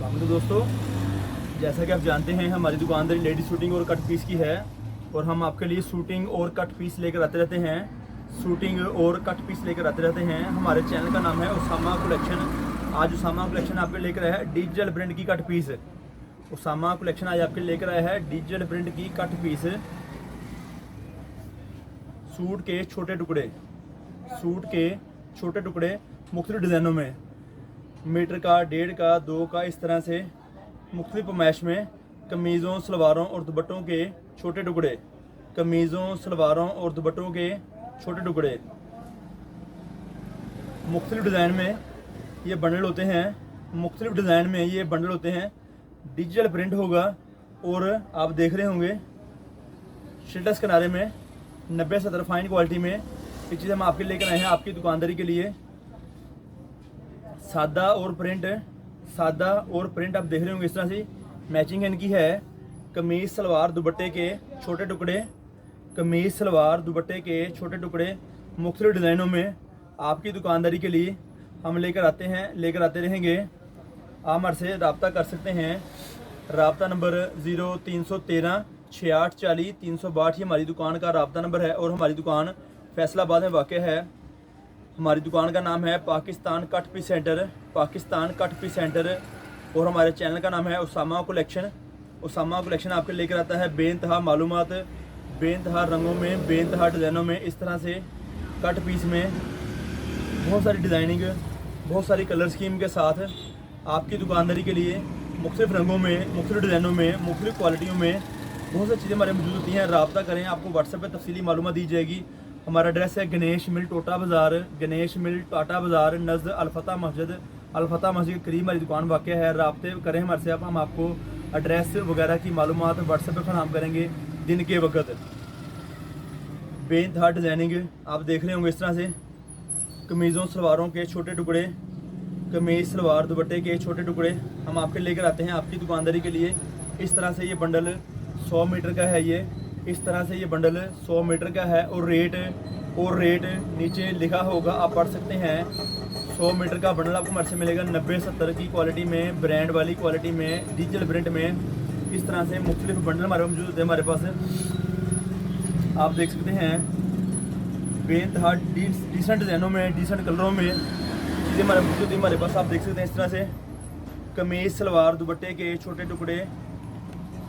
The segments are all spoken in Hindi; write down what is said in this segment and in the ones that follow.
तो दोस्तों, जैसा कि आप जानते हैं हमारी दुकानदारी लेडी शूटिंग और कट पीस की है और हम आपके लिए शूटिंग और कट पीस लेकर आते रहते हैं। हमारे चैनल का नाम है उसामा कलेक्शन। आज उसामा कलेक्शन आपके लेकर आया है डिजिटल प्रिंट की कट पीस। उसामा कलेक्शन आज आपके लेकर आया है डिजिटल प्रिंट की कट पीस। सूट के छोटे टुकड़े मुख्तलिफ डिज़ाइनों में, मीटर का, 1.5 का, 2 का, इस तरह से मुख्तलिफ पमाइश में कमीज़ों, सलवारों और दुपट्टों के छोटे टुकड़े, मुख्तलिफ डिज़ाइन में ये बंडल होते हैं। डिजिटल प्रिंट होगा और आप देख रहे होंगे शिल्टस किनारे में 90-70 फाइन क्वालिटी में ये चीज़ हम आपके लेकर आए हैं आपकी दुकानदारी के लिए। सादा और प्रिंट आप देख रहे होंगे इस तरह से मैचिंग इनकी है। कमीज़ सलवार दुपट्टे के छोटे टुकड़े मुख्तलिफ डिज़ाइनों में आपकी दुकानदारी के लिए हम लेकर आते रहेंगे। आप हमारे से रब्ता कर सकते हैं। रब्ता नंबर 0313 6840 362 ये हमारी दुकान का रब्ता नंबर है और हमारी दुकान फैसलाबाद में वाक़ है। हमारी दुकान का नाम है पाकिस्तान कट पीस सेंटर और हमारे चैनल का नाम है उसामा कलेक्शन आपके लेकर आता है बेइंतहा मालूमात, बेइंतहा रंगों में, बेइंतहा डिज़ाइनों में। इस तरह से कट पीस में बहुत सारी डिज़ाइनिंग, बहुत सारी कलर स्कीम के साथ आपकी दुकानदारी के लिए मुख्तलिफ रंगों में, मुख्तलिफ डिज़ाइनों में, मुख्तलिफ क्वालिटियों में बहुत सारी चीज़ें हमारे मौजूद होती हैं। रब्ता करें, आपको व्हाट्सएप पर तफसीली मालूमात दी जाएगी। हमारा एड्रेस है गणेश मिल टाटा बाज़ार नज़द अलफता मस्जिद के करीब हमारी दुकान वाक़ है। रब्ते करें हमारे से, हम आपको एड्रेस वगैरह की मालूमात व्हाट्सएप पर फराहम करेंगे दिन के वक्त। बेइंतहा डिज़ाइनिंग आप देख रहे होंगे इस तरह से कमीज़ों सलवारों के छोटे टुकड़े, कमीज़ सलवार दुपट्टे के छोटे टुकड़े हम आपके लेकर आते हैं आपकी दुकानदारी के लिए। इस तरह से ये बंडल 100 मीटर का है। इस तरह से ये बंडल 100 मीटर का है और रेट नीचे लिखा होगा, आप पढ़ सकते हैं। 100 मीटर का बंडल आपको हमारे से मिलेगा 90-70 की क्वालिटी में, ब्रांड वाली क्वालिटी में, डिजिटल प्रिंट में। इस तरह से मुख्तलिफ बंडल हमारे मौजूद होते हैं हमारे पास। आप देख सकते हैं बेइंतहा डिसेंट डिज़ाइनों में, डिसेंट कलरों में चीज़ें हमारे मौजूद होती हैं हमारे पास। आप देख सकते हैं इस तरह से कमीज़ सलवार दुपट्टे के छोटे टुकड़े।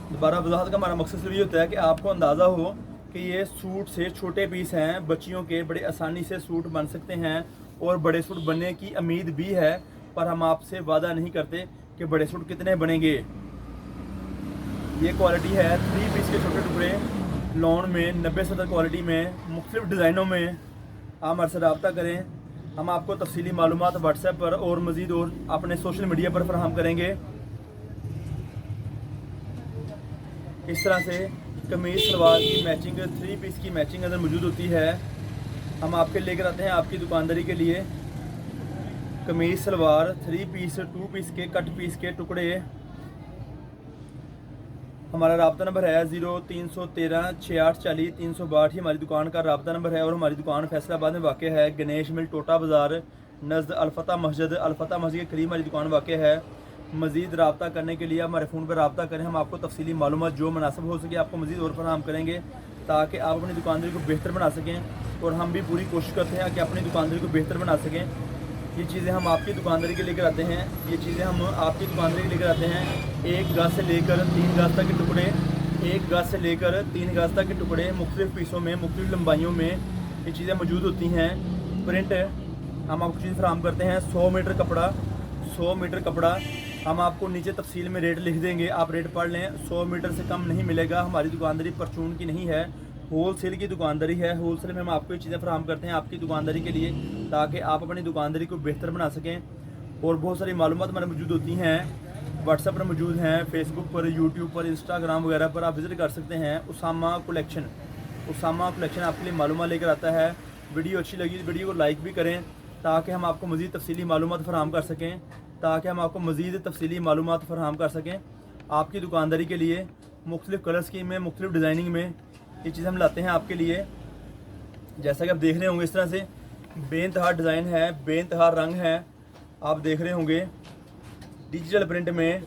दोबारा वजाहत का हमारा मकसद सिर्फ ये होता है कि आपको अंदाज़ा हो कि ये सूट से छोटे पीस हैं, बच्चियों के बड़े आसानी से सूट बन सकते हैं और बड़े सूट बनने की उम्मीद भी है, पर हम आपसे वादा नहीं करते कि बड़े सूट कितने बनेंगे। ये क्वालिटी है 3 पीस के छोटे टुकड़े लॉन में 90-70 क्वालिटी में, मुख्तलिफ डिज़ाइनों में। आप हमारे से रब्ता करें, हम आपको तफसीली मालूमात व्हाट्सएप पर और मज़ीद और अपने सोशल मीडिया पर फराहम करेंगे। इस तरह से कमीज़ सलवार की मैचिंग 3 पीस की मैचिंग अंदर मौजूद होती है। हम आपके लेकर आते हैं आपकी दुकानदारी के लिए कमीज़ सलवार 3 पीस, 2 पीस के कट पीस के टुकड़े। हमारा रब्ता नंबर है 0313 6840 362 हमारी दुकान का रब्ता नंबर है और हमारी दुकान फैसलाबाद में वाक़ है। गणेश मिल टाटा बाज़ार नज़द अलफता मस्जिद के करीब हमारी दुकान वाक़ है। मज़ीद रब्ता करने के लिए हमारे फ़ोन पर रब्ता करें, हम आपको तफसीली मालूमात जो मुनासिब हो सके आपको मज़ीद और फराहम करेंगे ताकि आप अपनी दुकानदारी को बेहतर बना सकें। और हम भी पूरी कोशिश करते हैं कि अपनी दुकानदारी को बेहतर बना सकें। ये चीज़ें हम आपकी दुकानदारी के लेकर आते हैं 1 गज से लेकर 3 गज तक के टुकड़े, 1 गज से लेकर 3 गज तक के टुकड़े मुख्तलिफ पीसों में, मुख्तलिफ लंबाइयों में ये चीज़ें मौजूद होती हैं। प्रिंट हम आपको चीज़ फराहम करते हैं 100 मीटर कपड़ा हम आपको नीचे तफसील में रेट लिख देंगे, आप रेट पढ़ लें। 100 मीटर से कम नहीं मिलेगा। हमारी दुकानदारी परचून की नहीं है, होलसेल की दुकानदारी है। होलसेल में हम आपको ये चीज़ें फराहम करते हैं आपकी दुकानदारी के लिए ताकि आप अपनी दुकानदारी को बेहतर बना सकें। और बहुत सारी मालूमात हमारे मौजूद होती हैं, व्हाट्सएप पर मौजूद हैं, फेसबुक पर, यूट्यूब पर, इंस्टाग्राम वगैरह पर आप विज़िट कर सकते हैं। उसामा कलेक्शन आपके लिए मालूमात लेकर आता है। वीडियो अच्छी लगी तो वीडियो को लाइक भी करें ताकि हम आपको मज़ीद तफसीली मालूमात फराहम कर सकें आपकी दुकानदारी के लिए। मुख्तलिफ कलर स्कीम में, मुख्तलिफ डिज़ाइनिंग में ये चीज़ हम लाते हैं आपके लिए। जैसा कि आप देख रहे होंगे इस तरह से बेइंतहा डिज़ाइन है, बेइंतहा रंग है, आप देख रहे होंगे डिजिटल प्रिंट में,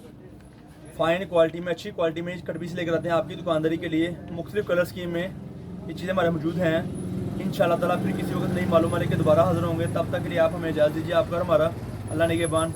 फ़ाइन क्वालिटी में, अच्छी क्वालिटी में कट पीस लेकर आते हैं आपकी दुकानदारी के लिए। मुख्तलिफ कलर स्कीम में ये चीज़ें हमारे मौजूद हैं। इंशाअल्लाह ताला फिर किसी वक्त नई मालूम लेके दोबारा हाज़िर होंगे। तब तक के लिए आप हमें इजाज़त दीजिए। आपका और हमारा अल्लाह निगहबान।